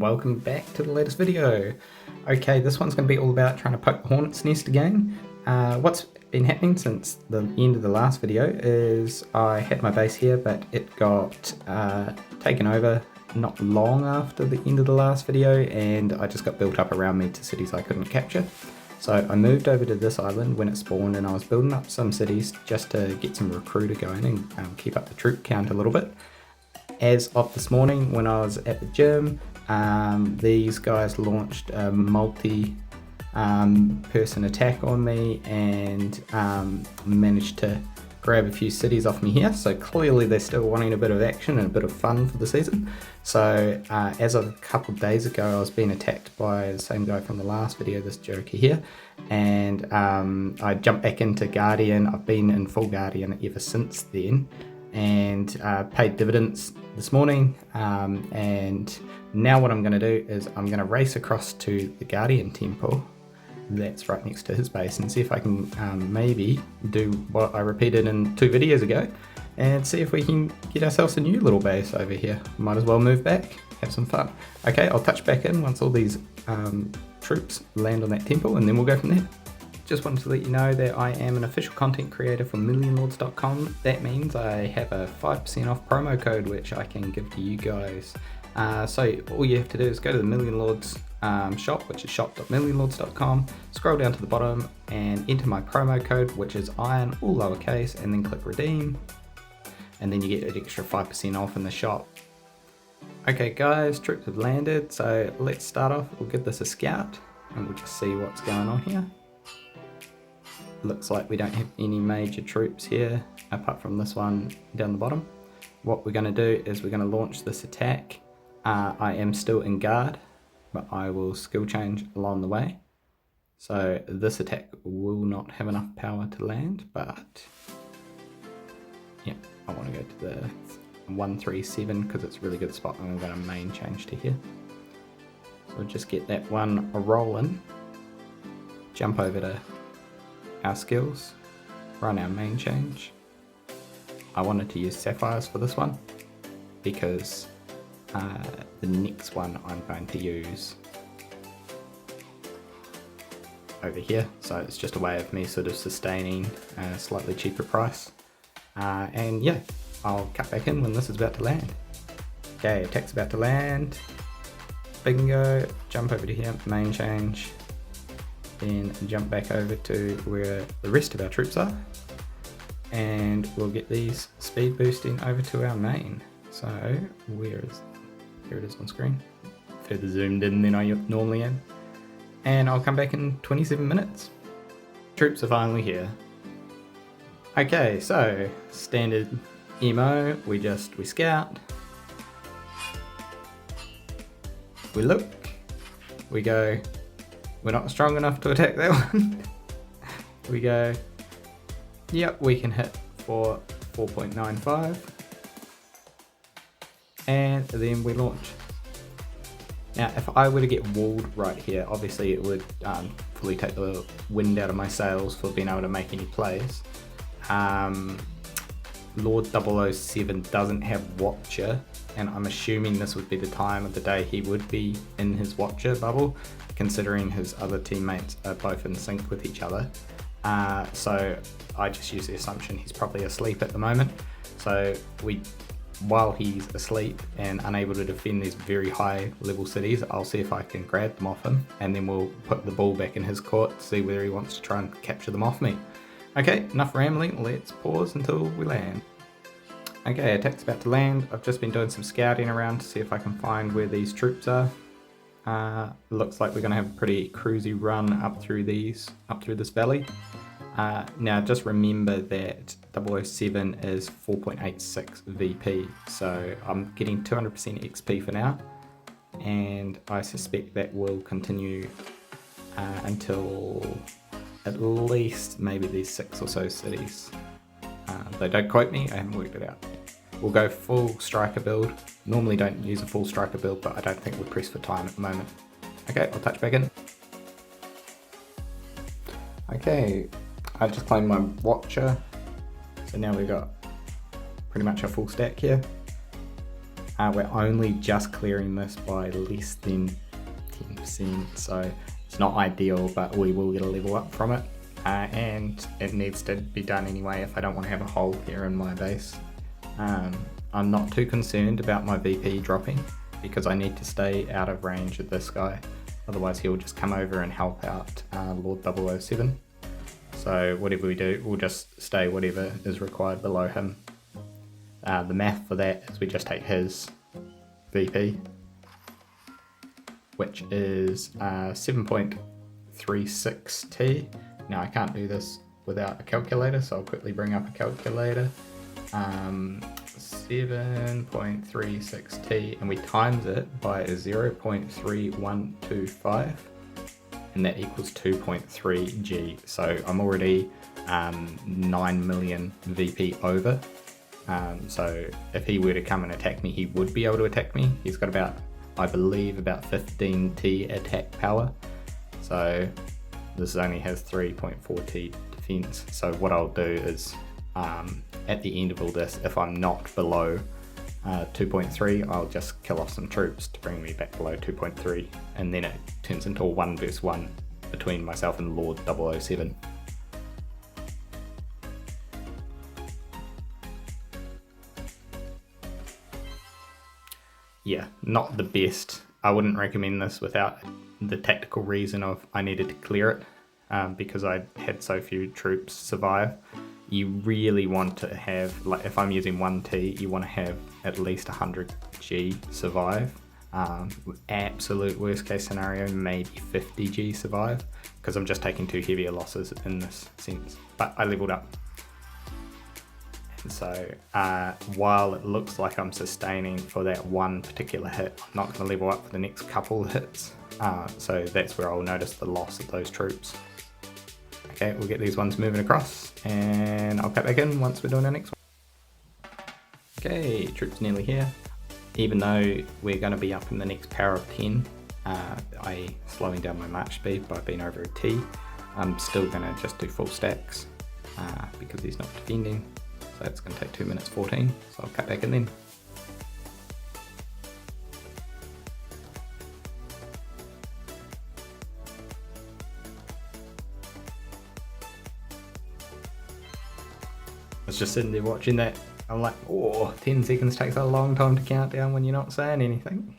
welcome back to the latest video. Okay, this one's going to be all about trying to poke the hornet's nest again. What's been happening since the end of the last video is I had my base here, but it got taken over not long after the end of the last video, and I just got built up around me to cities I couldn't capture. So I moved over to this island when it spawned, and I was building up some cities just to get some recruiter going and keep up the troop count a little bit. As of this morning when I was at the gym, these guys launched a multi-person attack on me and managed to grab a few cities off me here. So clearly they're still wanting a bit of action and a bit of fun for the season. So as of a couple of days ago, I was being attacked by the same guy from the last video, this joker here, and I jumped back into Guardian. I've been in full Guardian ever since then, and paid dividends this morning, and now what I'm going to do is I'm going to race across to the Guardian temple that's right next to his base and see if I can maybe do what I repeated in 2 videos ago and see if we can get ourselves a new little base over here. Might as well move back, have some fun. Okay, I'll touch back in once all these troops land on that temple, and then we'll go from there. Just wanted to let you know that I am an official content creator for Millionlords.com. That means I have a 5% off promo code which I can give to you guys. So all you have to do is go to the Millionlords shop, which is shop.millionlords.com, scroll down to the bottom and enter my promo code, which is iron, all lowercase, and then click redeem, and then you get an extra 5% off in the shop. Okay guys, troops have landed, so let's start off. We'll give this a scout and we'll just see what's going on here. Looks like we don't have any major troops here apart from this one down the bottom. What we're going to do is we're going to launch this attack. I am still in guard, but I will skill change along the way. So this attack will not have enough power to land, but yeah, I want to go to the 137 because it's a really good spot. I'm going to main change to here. So we'll just get that one rolling, jump over to our skills, run our main change. I wanted to use sapphires for this one because the next one I'm going to use over here, so it's just a way of me sort of sustaining a slightly cheaper price, and yeah, I'll cut back in when this is about to land. Okay, attack's about to land, bingo, jump over to here, main change, then jump back over to where the rest of our troops are, and we'll get these speed boosting over to our main. So here it is on screen, further zoomed in than I normally am, and I'll come back in 27 minutes. Troops are finally here. Okay, so standard emo, we scout, we look, we go, we're not strong enough to attack that one. We go, yep, we can hit for 4.95, and then we launch. Now if I were to get walled right here, obviously it would fully take the wind out of my sails for being able to make any plays. Lord 007 doesn't have Watcher, and I'm assuming this would be the time of the day he would be in his Watcher bubble, considering his other teammates are both in sync with each other. So I just use the assumption he's probably asleep at the moment. So while he's asleep and unable to defend these very high level cities, I'll see if I can grab them off him, and then we'll put the ball back in his court, see whether he wants to try and capture them off me. Okay, enough rambling, let's pause until we land. Okay, attack's about to land. I've just been doing some scouting around to see if I can find where these troops are. Looks like we're going to have a pretty cruisy run up through this valley. Now just remember that 007 is 4.86 VP, so I'm getting 200% XP for now, and I suspect that will continue until at least maybe these 6 or so cities. Though don't quote me, I haven't worked it out. We'll go full striker build. Normally don't use a full striker build, but I don't think we're pressed for time at the moment. Okay, I'll touch back in. Okay, I just claimed my Watcher, so now we've got pretty much a full stack here. We're only just clearing this by less than 10%, so it's not ideal, but we will get a level up from it. And it needs to be done anyway if I don't want to have a hole here in my base. I'm not too concerned about my VP dropping because I need to stay out of range of this guy, otherwise he'll just come over and help out Lord 007. So whatever we do, we'll just stay whatever is required below him. The math for that is we just take his VP, which is 7.36T. Now I can't do this without a calculator, so I'll quickly bring up a calculator. 7.36T, and we times it by 0.3125, and that equals 2.3 G. So I'm already 9 million VP over. So if he were to come and attack me, he would be able to attack me. He's got about, I believe, about 15T attack power. So this only has 3.4T defense. So what I'll do is at the end of all this, if I'm not below 2.3, I'll just kill off some troops to bring me back below 2.3, and then it turns into a 1 versus 1 between myself and Lord 007. Yeah, not the best. I wouldn't recommend this without the tactical reason of I needed to clear it because I had so few troops survive. You really want to have, like if I'm using 1T, you want to have at least 100 G survive. Absolute worst case scenario, maybe 50 G survive, because I'm just taking two heavier losses in this sense. But I leveled up. And so while it looks like I'm sustaining for that one particular hit, I'm not going to level up for the next couple of hits. So that's where I'll notice the loss of those troops. Okay, we'll get these ones moving across, and I'll cut back in once we're doing our next one. Okay, troops nearly here. Even though we're going to be up in the next power of 10, I slowing down my march speed by being over a T. I'm still going to just do full stacks because he's not defending, so it's going to take 2 minutes 14, so I'll cut back in then. I was just sitting there watching that. I'm like, oh, 10 seconds takes a long time to count down when you're not saying anything.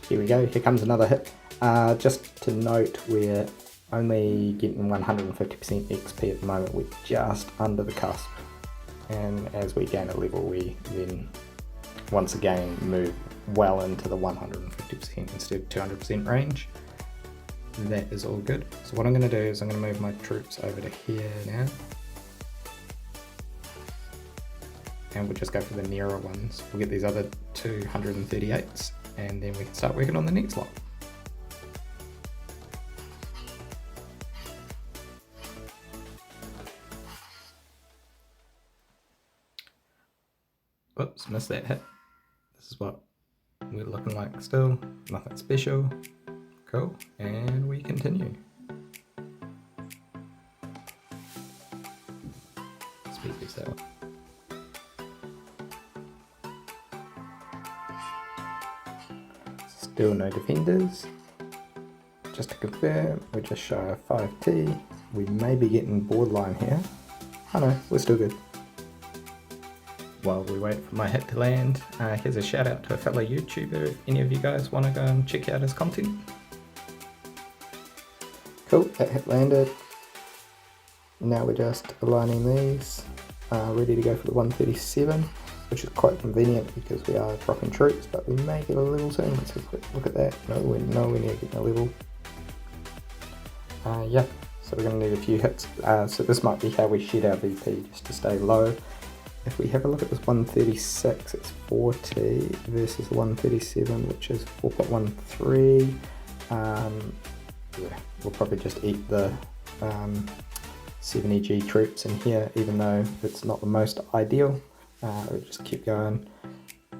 Here we go, here comes another hit. Just to note, we're only getting 150% XP at the moment. We're just under the cusp. And as we gain a level, we then once again move well into the 150% instead of 200% range. That is all good. So what I'm going to do is I'm going to move my troops over to here now. And we'll just go for the nearer ones. We'll get these other 238s. And then we can start working on the next lot. Whoops, missed that hit. This is what we're looking like still. Nothing special. Cool, and we continue. Speakers that one. Still no defenders. Just to confirm, we're just shy of 5T. We may be getting borderline here. Oh no, we're still good. While we wait for my hit to land, here's a shout out to a fellow YouTuber if any of you guys want to go and check out his content. Cool, that hit landed. Now we're just aligning these, ready to go for the 137. Which is quite convenient because we are dropping troops, but we may get a level soon. Let's have a quick look at that. No, we're nowhere near getting a level. Yeah, so we're going to need a few hits. So this might be how we shed our VP, just to stay low. if we have a look at this 136, it's 40 versus 137, which is 4.13. Yeah, we'll probably just eat the 70G troops in here, even though it's not the most ideal. We'll just keep going.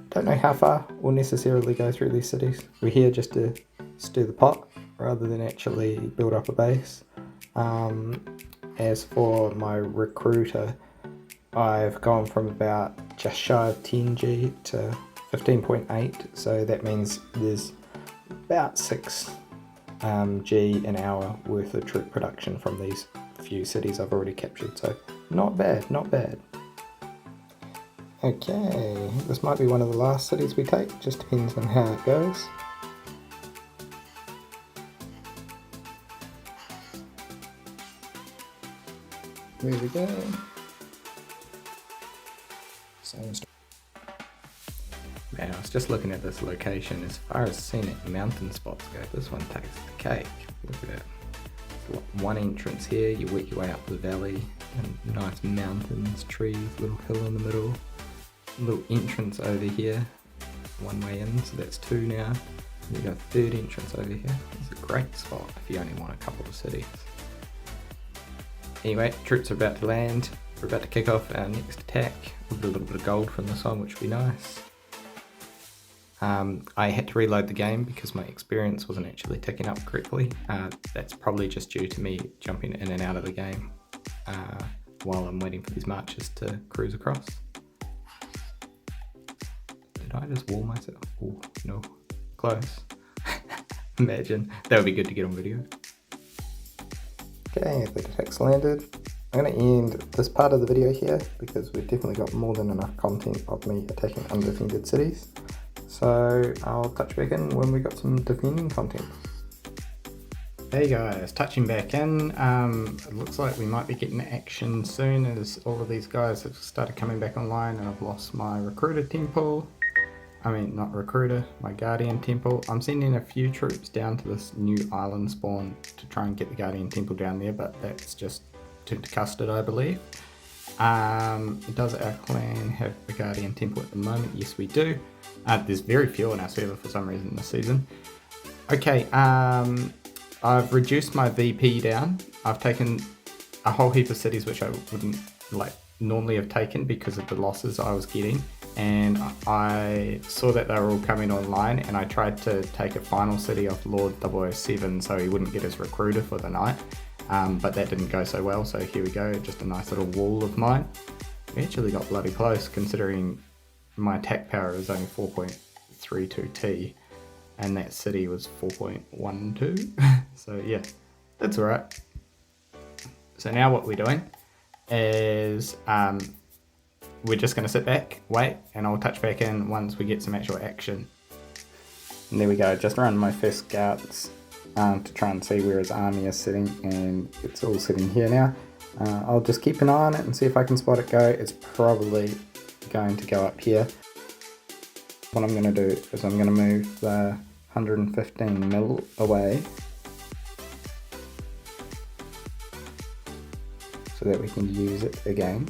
Don't know how far we'll necessarily go through these cities. We're here just to stir the pot rather than actually build up a base. As for my recruiter, I've gone from about just shy of 10G to 15.8, so that means there's about 6 G an hour worth of troop production from these few cities I've already captured, so not bad, not bad. Okay, this might be one of the last cities we take, just depends on how it goes. There we go. Man, I was just looking at this location. As far as scenic mountain spots go, this one takes the cake. Look at it. One entrance here, you work your way up the valley, and nice mountains, trees, little hill in the middle. Little entrance over here, one way in, so that's 2 now. And you got a third entrance over here. It's a great spot if you only want a couple of cities. Anyway, troops are about to land. We're about to kick off our next attack. We'll get a little bit of gold from this one, which will be nice. I had to reload the game because my experience wasn't actually ticking up correctly. That's probably just due to me jumping in and out of the game while I'm waiting for these marches to cruise across. Did I just wall myself? Oh, no. Close. Imagine. That would be good to get on video. Okay, the attack's landed. I'm going to end this part of the video here because we've definitely got more than enough content of me attacking undefended cities. So I'll touch back in when we got some defending content. Hey guys, touching back in. It looks like we might be getting action soon as all of these guys have started coming back online, and I've lost my recruiter temple. I mean, not recruiter, my guardian temple. I'm sending a few troops down to this new island spawn to try and get the guardian temple down there, but that's just turned to custard, I believe. Does our clan have a guardian temple at the moment? Yes, we do. There's very few on our server for some reason this season. Okay, I've reduced my VP down. I've taken a whole heap of cities which I wouldn't normally have taken because of the losses I was getting, and I saw that they were all coming online, and I tried to take a final city off Lord S127 so he wouldn't get his recruiter for the night, but that didn't go so well, so here we go, just a nice little wall of mine. We actually got bloody close considering my attack power is only 4.32T and that city was 4.12. So yeah, that's alright. So now what we're doing is we're just going to sit back, wait, and I'll touch back in once we get some actual action. And there we go, just run my first scouts to try and see where his army is sitting, and it's all sitting here now. I'll just keep an eye on it and see if I can spot it go. It's probably going to go up here. What I'm going to do is I'm going to move the 115 mil away so that we can use it again.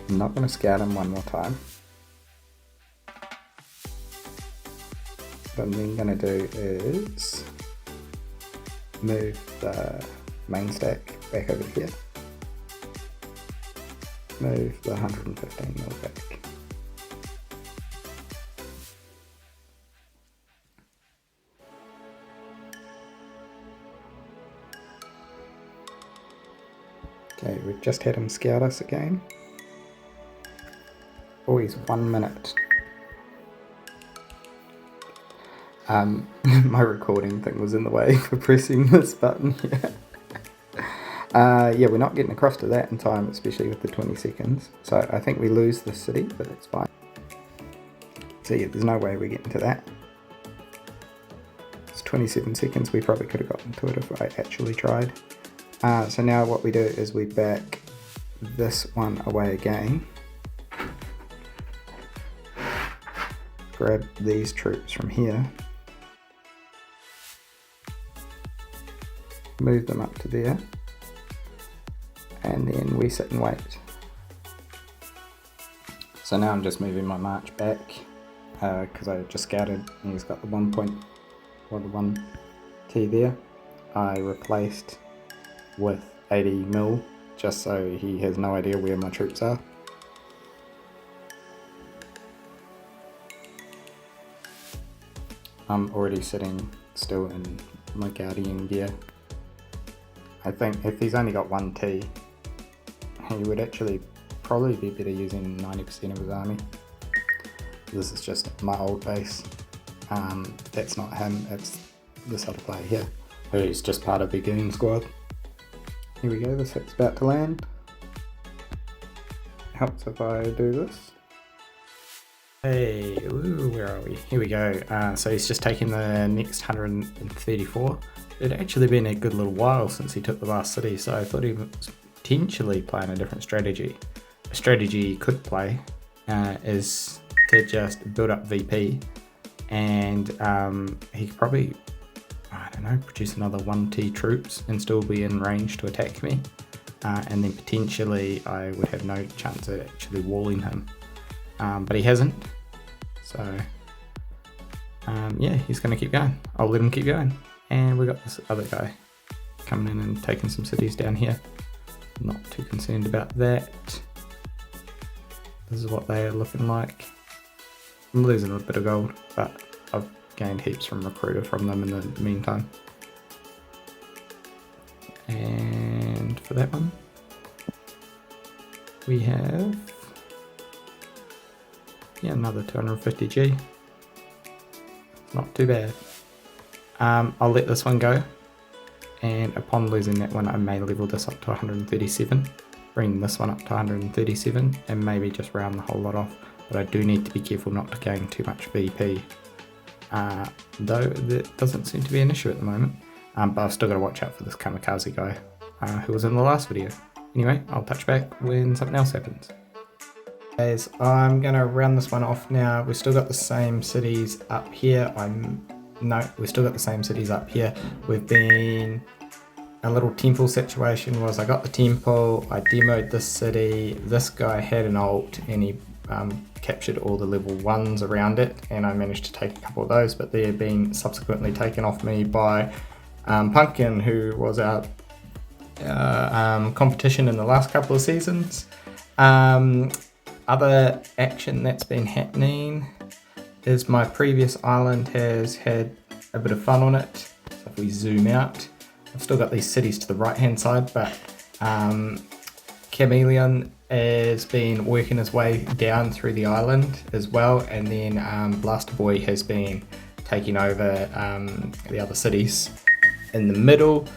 I'm not going to scout him one more time. What I'm then going to do is move the main stack back over here. Move the 115 mil back. Okay, we've just had him scout us again. Oh, he's 1 minute. My recording thing was in the way for pressing this button here. Yeah, we're not getting across to that in time, especially with the 20 seconds. So I think we lose the city, but it's fine. So yeah, there's no way we're getting to that. It's 27 seconds, we probably could have gotten to it if I actually tried. So now what we do is we back this one away again. Grab these troops from here. move them up to there, and then we sit and wait. So now I'm just moving my march back because I just scouted and he's got the 1.1 T there. I replaced with 80 mil just so he has no idea where my troops are. I'm already sitting still in my Guardian gear. I think if he's only got 1 T, he would actually probably be better using 90% of his army. This is just my old base. That's not him, it's this other player here, who's just part of the goon squad. Here we go, this hit's about to land. Helps if I do this. Hey, ooh, where are we? Here we go. So he's just taking the next 134. It had actually been a good little while since he took the last city, so I thought he was potentially playing a different strategy. A strategy he could play is to just build up VP, and he could probably, I don't know, produce another 1T troops and still be in range to attack me, and then potentially I would have no chance of actually walling him, but he hasn't, so yeah, he's going to keep going. I'll let him keep going. And we got this other guy coming in and taking some cities down here. Not too concerned about that. This is what they are looking like. I'm losing a bit of gold, but I've gained heaps from recruiter from them in the meantime. And for that one, we have another 250G. Not too bad. I'll let this one go, and upon losing that one I may level this up to 137, bring this one up to 137, and maybe just round the whole lot off, but I do need to be careful not to gain too much VP, though that doesn't seem to be an issue at the moment, but I've still got to watch out for this kamikaze guy who was in the last video. Anyway, I'll touch back when something else happens. Guys, I'm going to round this one off now. We've still got the same cities up here. No, we've still got the same cities up here. We've been a little temple situation was I got the temple, I demoed this city, this guy had an ult and he captured all the level 1s around it, and I managed to take a couple of those, but they're being subsequently taken off me by Pumpkin, who was our competition in the last couple of seasons. Other action that's been happening is my previous island has had a bit of fun on it. So if we zoom out, I've still got these cities to the right hand side, but Chameleon has been working his way down through the island as well, and then Blaster Boy has been taking over the other cities in the middle.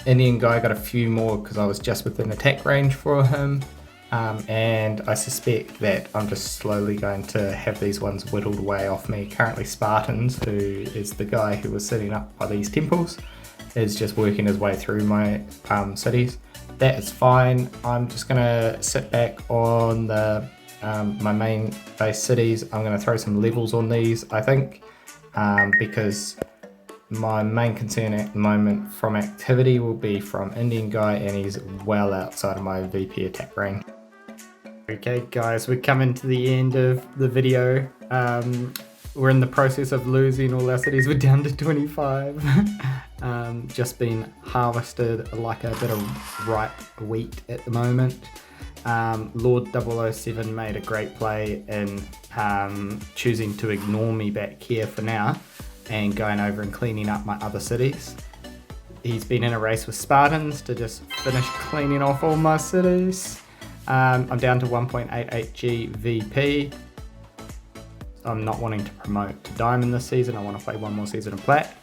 Indian guy got a few more because I was just within attack range for him. And I suspect that I'm just slowly going to have these ones whittled away off me. Currently Spartans, who is the guy who was sitting up by these temples, is just working his way through my cities. That is fine. I'm just going to sit back on the my main base cities. I'm going to throw some levels on these, I think, because my main concern at the moment from activity will be from Indian guy, and he's well outside of my VP attack range. Okay guys, we're coming to the end of the video. We're in the process of losing all our cities. We're down to 25. Just been harvested like a bit of ripe wheat at the moment. Lord 007 made a great play in choosing to ignore me back here for now and going over and cleaning up my other cities. He's been in a race with Spartans to just finish cleaning off all my cities. I'm down to 1.88G VP. I'm not wanting to promote to Diamond this season. I want to play one more season of Plat.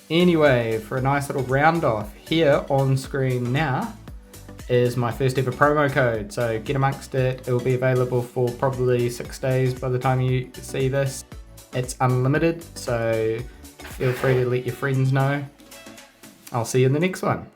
Anyway, for a nice little round off, here on screen now is my first ever promo code. So get amongst it. It will be available for probably 6 days by the time you see this. It's unlimited, so feel free to let your friends know. I'll see you in the next one.